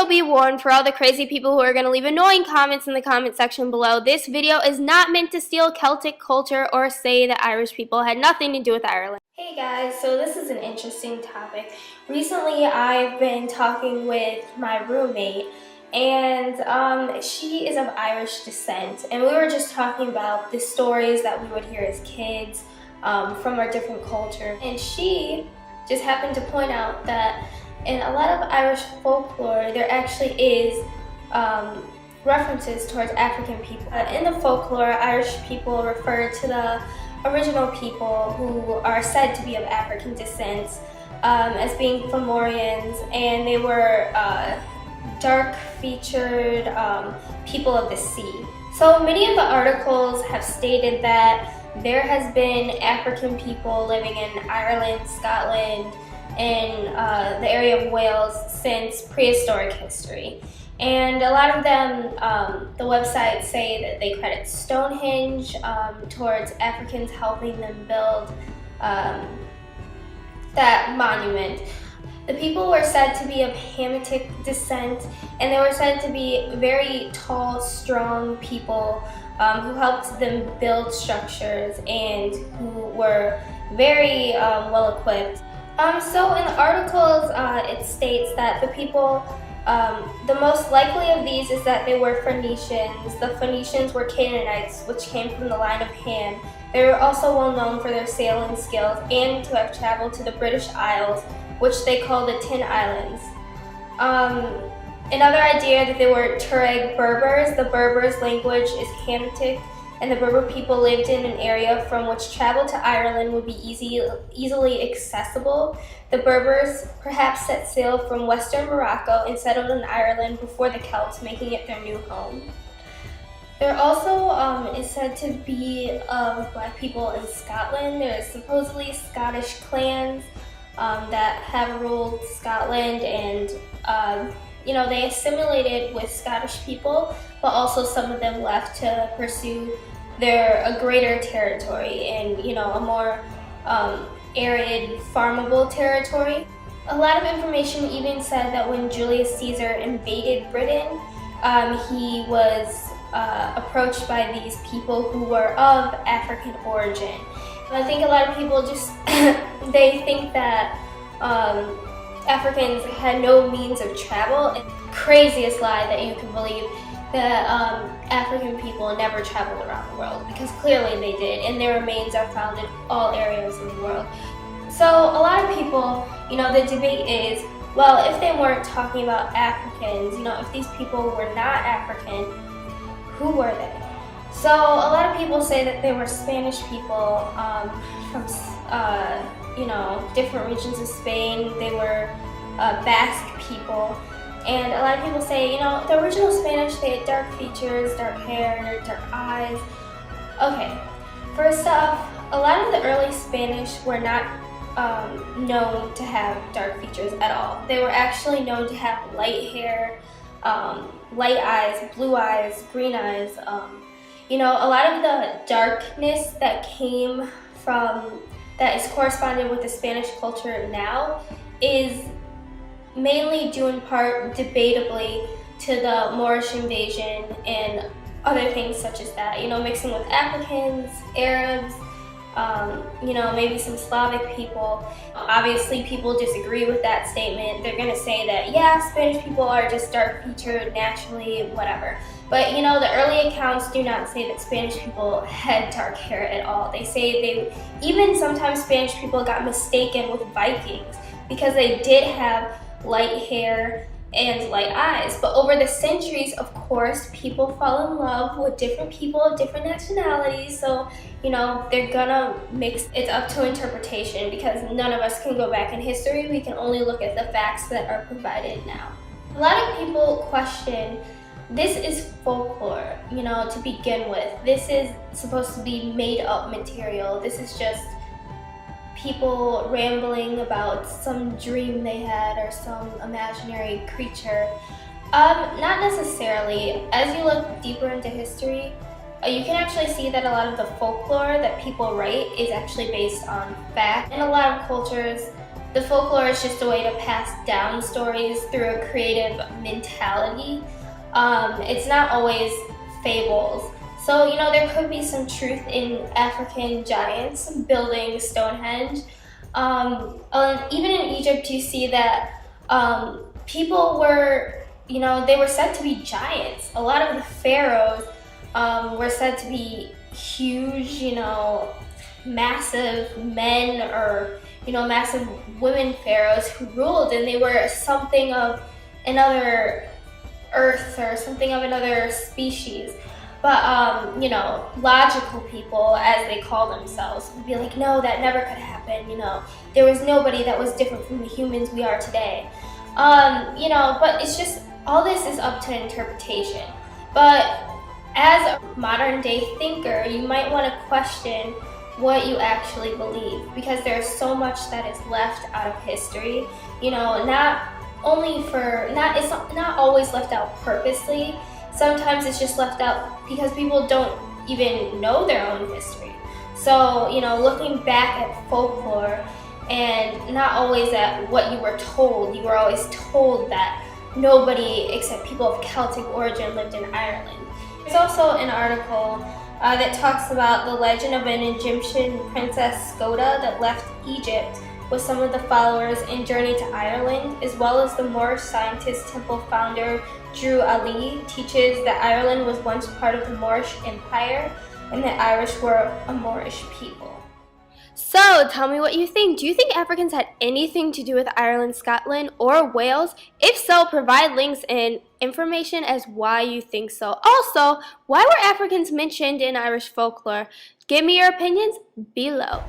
be warned for all the crazy people who are going to leave annoying comments in the comment section below. This video is not meant to steal Celtic culture or say that Irish people had nothing to do with Ireland. Hey guys, so this is an interesting topic. Recently I've been talking with my roommate, and she is of Irish descent, and we were just talking about the stories that we would hear as kids from our different cultures, and she just happened to point out that in a lot of Irish folklore, there actually is references towards African people. In the folklore, Irish people refer to the original people who are said to be of African descent as being Fomorians, and they were dark-featured people of the sea. So many of the articles have stated that there has been African people living in Ireland, Scotland, in the area of Wales since prehistoric history. And a lot of them, the websites say that they credit Stonehenge towards Africans helping them build that monument. The people were said to be of Hamitic descent, and they were said to be very tall, strong people who helped them build structures and who were very well equipped. So in the articles, it states that the people, the most likely of these is that they were Phoenicians. The Phoenicians were Canaanites, which came from the line of Ham. They were also well known for their sailing skills and to have traveled to the British Isles, which they call the Tin Islands. Another idea that they were Tuareg Berbers. The Berbers language is Hamitic, and the Berber people lived in an area from which travel to Ireland would be easily accessible. The Berbers perhaps set sail from western Morocco and settled in Ireland before the Celts, making it their new home. There also is said to be black people in Scotland. There is supposedly Scottish clans that have ruled Scotland, and they assimilated with Scottish people, but also some of them left to pursue a greater territory and a more arid, farmable territory. A lot of information even said that when Julius Caesar invaded Britain, he was approached by these people who were of African origin. And I think a lot of people just they think that Africans had no means of travel. And the craziest lie that you can believe, that African people never traveled around the world, because clearly they did, and their remains are found in all areas of the world. So a lot of people, the debate is, well, if they weren't talking about Africans, if these people were not African, who were they? So a lot of people say that they were Spanish people from different regions of Spain. They were Basque people. And a lot of people say, the original Spanish, they had dark features, dark hair, dark eyes. Okay, first off, a lot of the early Spanish were not known to have dark features at all. They were actually known to have light hair, light eyes, blue eyes, green eyes. A lot of the darkness that is corresponded with the Spanish culture now is mainly due in part, debatably, to the Moorish invasion and other things such as that. Mixing with Africans, Arabs, maybe some Slavic people. Obviously, people disagree with that statement. They're going to say that, yeah, Spanish people are just dark-featured naturally, whatever. But, the early accounts do not say that Spanish people had dark hair at all. They say even sometimes Spanish people got mistaken with Vikings because they did have light hair and light eyes. But over the centuries, of course, people fall in love with different people of different nationalities, so they're gonna mix. It's up to interpretation, because none of us can go back in history. We can only look at the facts that are provided now. A lot of people question, this is folklore, to begin with. This is supposed to be made up material. This is just people rambling about some dream they had or some imaginary creature. Not necessarily. As you look deeper into history, you can actually see that a lot of the folklore that people write is actually based on fact. In a lot of cultures, the folklore is just a way to pass down stories through a creative mentality. It's not always fables. So, you know, there could be some truth in African giants building Stonehenge. Even in Egypt, you see that people were, you know, they were said to be giants. A lot of the pharaohs were said to be huge, you know, massive men, or, you know, massive women pharaohs who ruled, and they were something of another earth or something of another species. But, you know, logical people, as they call themselves, would be like, no, that never could happen, you know. There was nobody that was different from the humans we are today. You know, but it's just, all this is up to interpretation. But as a modern day thinker, you might want to question what you actually believe, because there's so much that is left out of history. You know, it's not always left out purposely. Sometimes it's just left out because people don't even know their own history. So, you know, looking back at folklore and not always at what you were told, you were always told that nobody except people of Celtic origin lived in Ireland. There's also an article that talks about the legend of an Egyptian princess Skoda that left Egypt with some of the followers and journeyed to Ireland, as well as the Moorish scientist temple founder Drew Ali teaches that Ireland was once part of the Moorish Empire and that Irish were a Moorish people. So, tell me what you think. Do you think Africans had anything to do with Ireland, Scotland, or Wales? If so, provide links and information as why you think so. Also, why were Africans mentioned in Irish folklore? Give me your opinions below.